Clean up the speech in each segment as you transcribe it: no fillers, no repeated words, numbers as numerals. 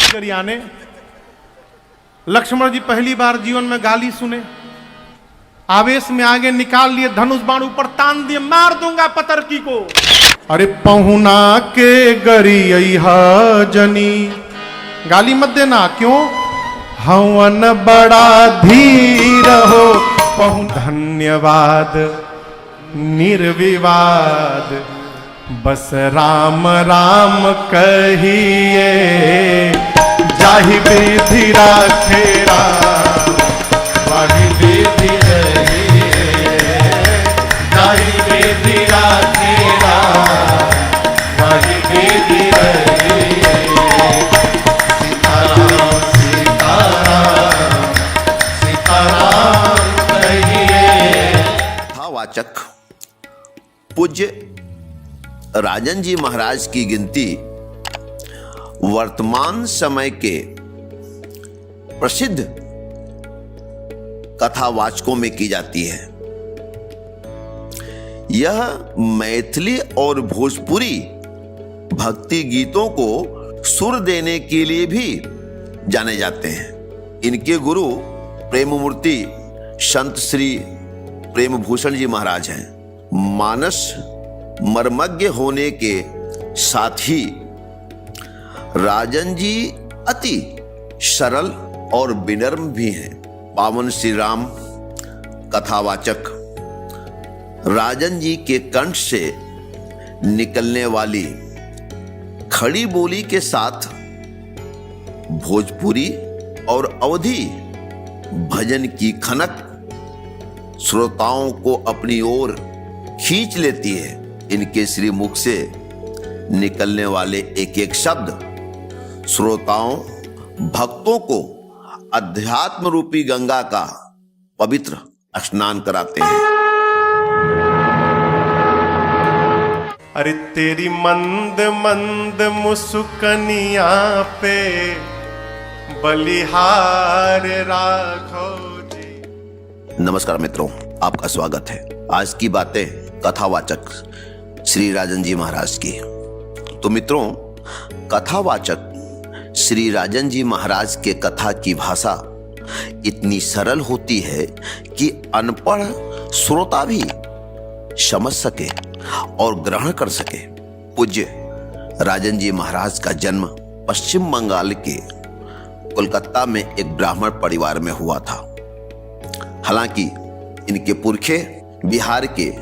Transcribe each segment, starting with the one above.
गरियाने। लक्ष्मण जी पहली बार जीवन में गाली सुने, आवेश में आगे निकाल लिए धनुष बाण, ऊपर तान दिए, मार दूंगा पतरकी को। अरे पहुना के गरिया जनी, गाली मत देना, क्यों? हवन बड़ा धीर हो पहुन, धन्यवाद निर्विवाद, बस राम राम कहिए, जाहि विधि राखे राम, वाहि विधि रहिए, जाहि विधि राखे राम, वाहि विधि रहिए। सीताराम सीताराम सीताराम कहिए। कथावाचक पूज्य राजन जी महाराज की गिनती वर्तमान समय के प्रसिद्ध कथावाचकों में की जाती है। यह मैथिली और भोजपुरी भक्ति गीतों को सुर देने के लिए भी जाने जाते हैं। इनके गुरु प्रेम मूर्ति संत श्री प्रेम भूषण जी महाराज हैं। मानस मर्मज्ञ होने के साथ ही राजन जी अति सरल और विनम्र भी हैं। पावन श्री राम कथावाचक राजन जी के कंठ से निकलने वाली खड़ी बोली के साथ भोजपुरी और अवधी भजन की खनक श्रोताओं को अपनी ओर खींच लेती है। इनके श्री मुख से निकलने वाले एक एक शब्द श्रोताओं भक्तों को अध्यात्म रूपी गंगा का पवित्र स्नान कराते हैं। अरे तेरी मंद मंद मुस्कनिया पे बलिहार राघव जी। नमस्कार मित्रों, आपका स्वागत है। आज की बातें कथावाचक श्री राजन जी महाराज की। तो मित्रों, कथावाचक श्री राजन जी महाराज के कथा की भाषा इतनी सरल होती है कि अनपढ़ श्रोता भी समझ सके और ग्रहण कर सके। पूज्य राजन जी महाराज का जन्म पश्चिम बंगाल के कोलकाता में एक ब्राह्मण परिवार में हुआ था। हालांकि इनके पुरखे बिहार के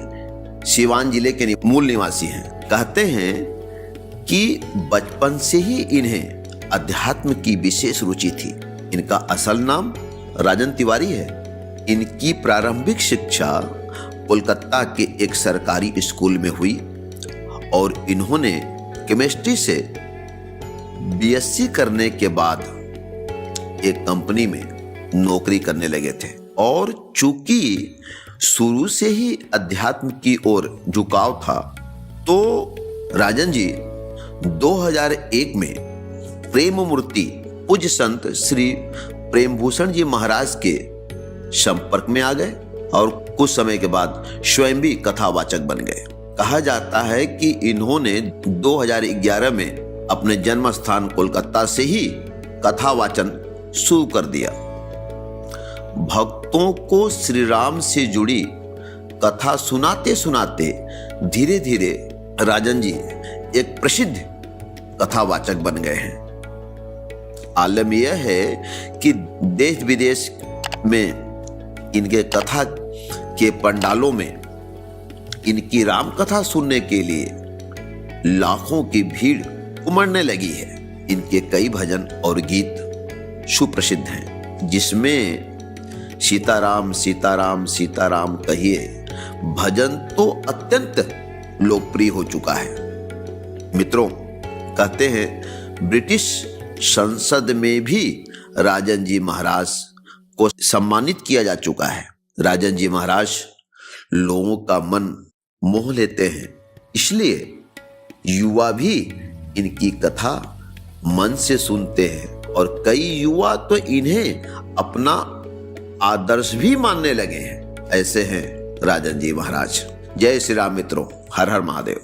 सिवान जिले के मूल निवासी हैं। कहते हैं कि बचपन से ही इन्हें अध्यात्म की विशेष रुचि थी। इनका असल नाम राजन तिवारी है। इनकी प्रारंभिक शिक्षा कोलकाता के एक सरकारी स्कूल में हुई और इन्होंने केमिस्ट्री से बीएससी करने के बाद एक कंपनी में नौकरी करने लगे थे। और चूंकि शुरू से ही अध्यात्म की ओर झुकाव था, तो राजन जी 2001 में प्रेम मूर्ति पूज्य संत श्री प्रेम भूषण जी महाराज के संपर्क में आ गए और कुछ समय के बाद स्वयं भी कथावाचक बन गए। कहा जाता है कि इन्होंने 2011 में अपने जन्म स्थान कोलकाता से ही कथावाचन शुरू कर दिया। भक्तों को श्री राम से जुड़ी कथा सुनाते सुनाते धीरे धीरे राजन जी एक प्रसिद्ध कथावाचक बन गए हैं। आलम यह है कि देश विदेश में इनके कथा के पंडालों में इनकी राम कथा सुनने के लिए लाखों की भीड़ उमड़ने लगी है। इनके कई भजन और गीत सुप्रसिद्ध हैं, जिसमें सीताराम सीताराम सीताराम कहिए भजन तो अत्यंत लोकप्रिय हो चुका है। मित्रों, कहते हैं ब्रिटिश संसद में भी राजन जी महाराज को सम्मानित किया जा चुका है। राजन जी महाराज लोगों का मन मोह लेते हैं, इसलिए युवा भी इनकी कथा मन से सुनते हैं और कई युवा तो इन्हें अपना आदर्श भी मानने लगे हैं। ऐसे हैं राजन जी महाराज। जय श्री राम मित्रों, हर हर महादेव।